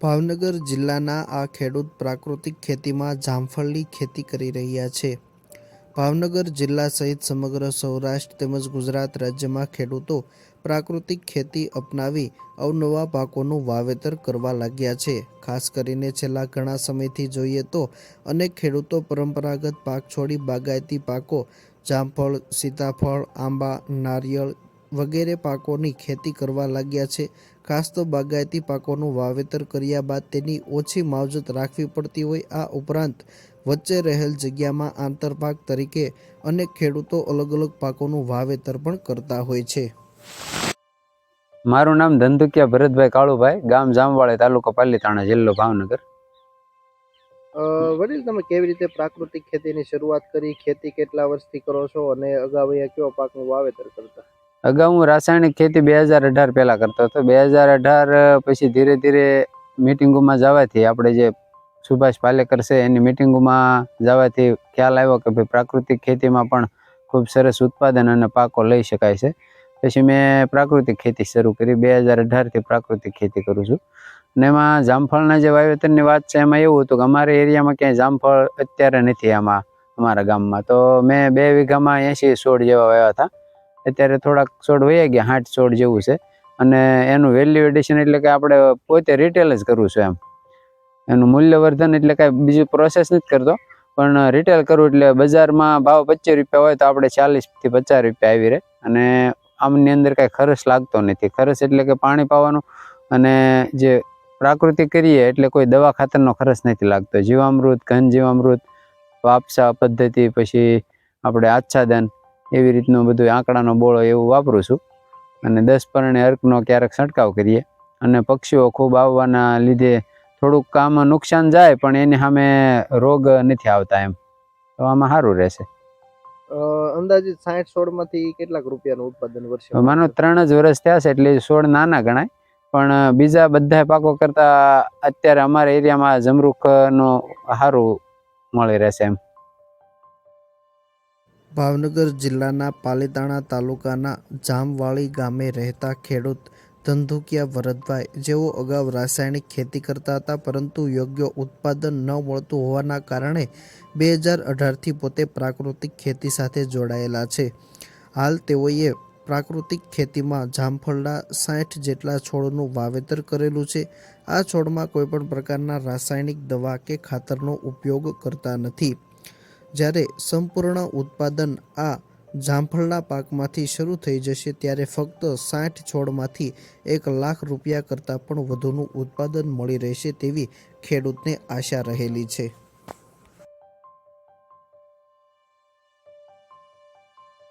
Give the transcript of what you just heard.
ભાવનગર જિલ્લાના આ ખેડૂત પ્રાકૃતિક ખેતીમાં જામફળની ખેતી કરી રહ્યા છે। ભાવનગર જિલ્લા સહિત સમગ્ર સૌરાષ્ટ્ર તેમજ ગુજરાત રાજ્યમાં ખેડૂતો પ્રાકૃતિક ખેતી અપનાવી અવનવા પાકોનું વાવેતર કરવા લાગ્યા છે। ખાસ કરીને છેલ્લા ઘણા સમયથી જોઈએ તો અનેક ખેડૂતો પરંપરાગત પાક છોડી બાગાયતી પાકો જામફળ, સીતાફળ, આંબા, નારિયેળ વગેરે પાકોની ખેતી કરવા લાગ્યા છે। ખાસ તો બાગાયતી પાકોનું વાવેતર કર્યા બાદ તેની ઓછી માવજત રાખવી પડતી હોય, આ ઉપરાંત વચ્ચે રહેલ જગ્યામાં આંતરપાક તરીકે અનેક ખેડૂતો અલગ અલગ પાકોનું વાવેતર પણ કરતા હોય છે। મારું નામ ધંધુકિયા ભરતભાઈ કાળુભાઈ, ગામ જામવાળી, તાલુકો પાલીતાણા, જિલ્લો ભાવનગર। વડીલ, તમે કેવી રીતે પ્રાકૃતિક ખેતીની શરૂઆત કરી? ખેતી કેટલા વર્ષથી કરો છો અને અગાઉ અહીંયા કેવા પાકનું વાવેતર કરતા? અગાઉ હું રાસાયણિક ખેતી 2018 પહેલા કરતો હતો। 2018 પછી ધીરે ધીરે મિટિંગોમાં જવાથી, આપણે જે સુભાષ પાલેકર છે એની મિટિંગોમાં જવાથી ખ્યાલ આવ્યો કે ભાઈ પ્રાકૃતિક ખેતીમાં પણ ખૂબ સરસ ઉત્પાદન અને પાકો લઈ શકાય છે। પછી મેં પ્રાકૃતિક ખેતી શરૂ કરી। 2018થી પ્રાકૃતિક ખેતી કરું છું। અને એમાં જામફળના જે વાવેતરની વાત છે, એમાં એવું હતું કે અમારા એરિયામાં ક્યાંય જામફળ અત્યારે નથી આમાં અમારા ગામમાં। તો મેં 2 વીઘામાં 80 છોડ જેવા વાવ્યા હતા। અત્યારે થોડાક છોડ વયા ગયા, 60 છોડ જેવું છે। અને એનું વેલ્યુ એડિશન એટલે કે આપણે પોતે રિટેલ જ કરવું છે, એનું મૂલ્યવર્ધન એટલે કાંઈ બીજું પ્રોસેસ નથી કરતો, પણ રિટેલ કરવું એટલે બજારમાં ભાવ 25 રૂપિયા હોય તો આપણે 40 થી 50 રૂપિયા આવી રહે। અને આમની અંદર કાંઈ ખર્ચ લાગતો નથી। ખર્ચ એટલે કે પાણી પાવાનું, અને જે પ્રાકૃતિક કરીએ એટલે કોઈ દવા ખાતરનો ખર્ચ નથી લાગતો। જીવામૃત, ઘન જીવામૃત, વાપસા પદ્ધતિ, પછી આપણે આચ્છાદન, એવી રીતનું બધું આંકડાનો બોળો એવું વાપરું છું। અને 10 પરણે અર્કનો ક્યારેક છંટકાવ કરીએ। અને પક્ષીઓ ખૂબ આવવાના લીધે થોડુંક કામ નુકસાન જાય, પણ એની સામે રોગ નથી આવતા, એમ તો આમાં સારું રહેશે। અંદાજિત 60 છોડમાંથી કેટલાક રૂપિયાનું ઉત્પાદન વર્ષે? માનો 3 જ વર્ષ થયા છે, એટલે છોડ નાના ગણાય, પણ બીજા બધા પાકો કરતા અત્યારે અમારા એરિયામાં જમરૂખનું સારું મળી રહેશે એમ। ભાવનગર જિલ્લાના પાલીતાણા તાલુકાના જામવાળી ગામે રહેતા ખેડૂત ધંધુકિયા ભરતભાઈ, જેઓ અગાઉ રાસાયણિક ખેતી કરતા હતા, પરંતુ યોગ્ય ઉત્પાદન ન મળતું હોવાના કારણે 2018થી પોતે પ્રાકૃતિક ખેતી સાથે જોડાયેલા છે। હાલ તેઓએ પ્રાકૃતિક ખેતીમાં જામફળના 60 જેટલા છોડનું વાવેતર કરેલું છે। આ છોડમાં કોઈપણ પ્રકારના રાસાયણિક દવા કે ખાતરનો ઉપયોગ કરતા નથી। જ્યારે સંપૂર્ણ ઉત્પાદન આ જામફળના પાકમાંથી શરૂ થઈ જશે, ત્યારે ફક્ત 60 છોડમાંથી 1 લાખ રૂપિયા કરતાં પણ વધુનું ઉત્પાદન મળી રહેશે તેવી ખેડૂતને આશા રહેલી છે।